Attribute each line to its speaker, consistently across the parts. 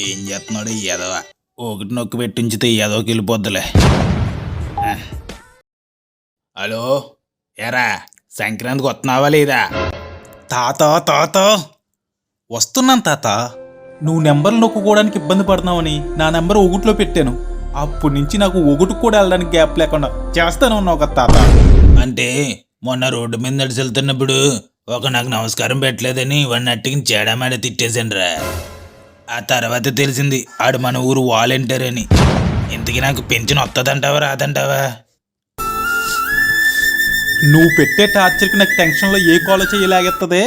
Speaker 1: ఏం చేస్తున్నాడు ఈ ఎదవ? ఒకటి నొక్కి పెట్టించితే ఈ ఎదవకి వెళ్ళిపోద్దులే. హలో, ఏరా సంక్రాంతికి వస్తున్నావా లేదా?
Speaker 2: తాత వస్తున్నాను తాత. నువ్వు నెంబర్లు నొక్కుకోవడానికి ఇబ్బంది పడుతున్నావని నా నెంబర్ ఒకటిలో పెట్టాను. అప్పటి నుంచి నాకు ఒకటికి కూడా వెళ్ళడానికి గ్యాప్ లేకుండా చేస్తాను ఉన్నావు కదా తాత.
Speaker 1: అంటే మొన్న రోడ్డు మీద నడిచి వెళ్తున్నప్పుడు ఒక నాకు నమస్కారం పెట్టలేదని వాడిని అట్టికి చేడమాడ తిట్టేశానురా. ఆ తర్వాత తెలిసింది ఆడు మన ఊరు వాలంటీర్ అని. ఇంతకీ నాకు పెన్షన్ వస్తుందంటావా రాదంటావా?
Speaker 2: నువ్వు పెట్టే టార్చర్కి నాకు టెన్షన్లో ఏ కాల్ చేయలేగెత్తదే.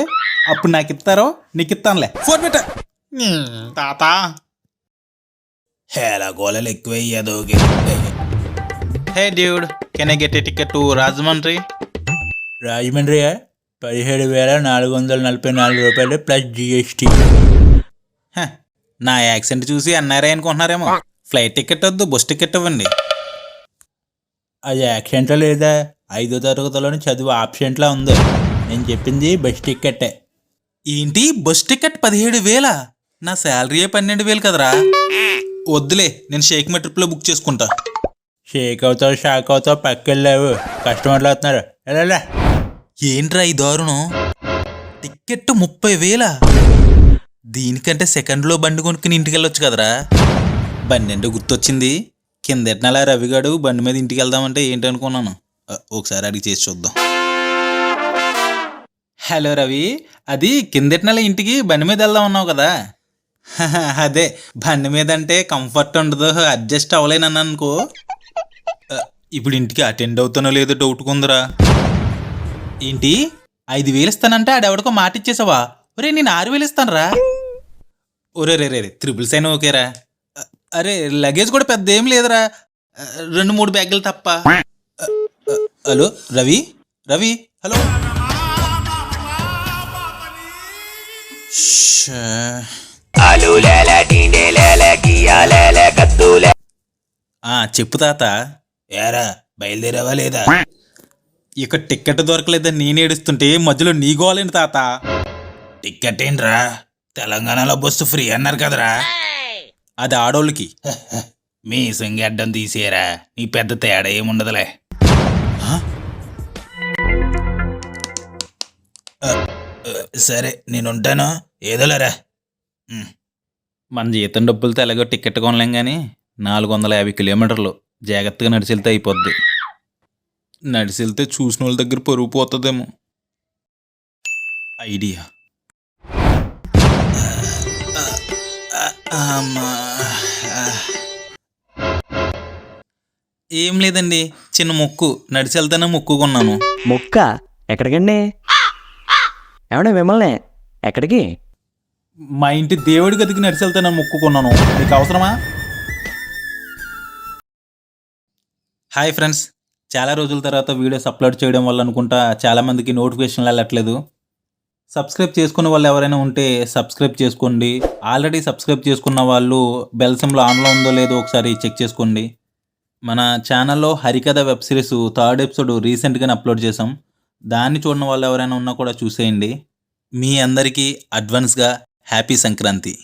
Speaker 2: అప్పుడు నాకు ఇస్తారో నీకు ఇస్తానులే. ఫోన్ పెట్ట తాత.
Speaker 1: హేలా గోళలు ఎక్కువయ్యేదోకి.
Speaker 2: Hey dude, can I get a ticket to Rajahmundry?
Speaker 1: Rajahmundry 17,444 రూపాయలు ప్లస్ జిఎస్టీ.
Speaker 2: నా యాక్సెంట్ చూసి అన్నారే అనుకుంటున్నారేమో. ఫ్లైట్ టికెట్ వద్దు, బస్ టికెట్ ఇవ్వండి.
Speaker 1: అది యాక్సెంట్లో లేదా? 5వ తరగతిలోని చదువు ఆప్షెంట్లా ఉంది. నేను చెప్పింది బస్ టికెట్టే.
Speaker 2: ఏంటి బస్ టికెట్ 17,000? నా శాలరీయే 12,000 కదరా. వద్దులే, నేను షేక్ మె ట్రిప్లో బుక్ చేసుకుంటా.
Speaker 1: షేక్ అవుతావు షాక్ అవుతావు పక్కెళ్ళావు. కస్టమర్లు అవుతున్నారు. ఎలా?
Speaker 2: ఏంట్రా ఈ దారుణం? టికెట్ 30,000? దీనికంటే సెకండ్లో బండి కొనుక్కుని ఇంటికి వెళ్ళొచ్చు కదరా. బండి అంటే గుర్తొచ్చింది. కిందెట్నలా రవిగాడు బండి మీద ఇంటికి వెళ్దామంటే ఏంటనుకున్నాను. ఒకసారి అడిగి చేసి చూద్దాం. హలో రవి, అది కిందెట్నల ఇంటికి బండి మీద వెళ్దాం ఉన్నావు కదా. అదే బండి మీద అంటే కంఫర్ట్ ఉండదు, అడ్జస్ట్ అవ్వలేనన్నా అనుకో. ఇప్పుడు ఇంటికి అటెండ్ అవుతానో లేదో డౌట్ కొందరా. ఏంటి 5,000 ఇస్తానంటే ఆడెవడికో మాట ఇచ్చేసావా? ఒరే నేను 6,000 ఇస్తానరా. ఒరే రే 3,000 ఓకేరా. అరే లగేజ్ కూడా పెద్ద ఏం లేదురా, 2-3 బ్యాగులు తప్ప. Hello Ravi, hello. చెప్పు తాత.
Speaker 1: ఏరా బయలుదేరావా లేదా?
Speaker 2: ఇక టికెట్ దొరకలేదని నేను ఏడుస్తుంటే మధ్యలో నీ గోలేండి తాత.
Speaker 1: టికెట్ ఏంట్రా? తెలంగాణలో బస్సు ఫ్రీ అన్నారు కదరా.
Speaker 2: అది ఆడోళ్ళకి.
Speaker 1: మీ సంగడ్డం తీసేరా, నీ పెద్ద తేడా ఏముండదులే. సరే నేనుంటాను, ఏదోలేరా.
Speaker 2: మన జీతం డబ్బులతో ఎలాగో టికెట్ కొనలేం కానీ 450 కిలోమీటర్లు జాగ్రత్తగా నడిచి వెళ్తే అయిపోద్ది. నడిచి వెళ్తే చూసిన వాళ్ళ దగ్గర పరుగు పోతుందేమో. ఐడియా. ఏం లేదండి, చిన్న మొక్కు. నడిచి వెళ్తేనే మొక్కుకున్నాను.
Speaker 3: మొక్క ఎక్కడికండి? ఏమన్నా మిమ్మల్ని ఎక్కడికి?
Speaker 2: మా ఇంటి దేవుడి గదికి నడిచి వెళ్తేనే మొక్కుకున్నాను. మీకు అవసరమా? హాయ్ ఫ్రెండ్స్, చాలా రోజుల తర్వాత వీడియోస్ అప్లోడ్ చేయడం వల్ల అనుకుంటా చాలామందికి నోటిఫికేషన్లు వెళ్ళట్లేదు. సబ్స్క్రైబ్ చేసుకున్న వాళ్ళు ఎవరైనా ఉంటే సబ్స్క్రైబ్ చేసుకోండి. ఆల్రెడీ సబ్స్క్రైబ్ చేసుకున్న వాళ్ళు బెల్ సింబల్ ఆన్లో ఉందో లేదో ఒకసారి చెక్ చేసుకోండి. మన ఛానల్లో హరికథ వెబ్ సిరీస్ 3rd ఎపిసోడ్ రీసెంట్గానే అప్లోడ్ చేసాం. దాన్ని చూడని వాళ్ళు ఎవరైనా ఉన్నా కూడా చూసేయండి. మీ అందరికీ అడ్వాన్స్గా హ్యాపీ సంక్రాంతి.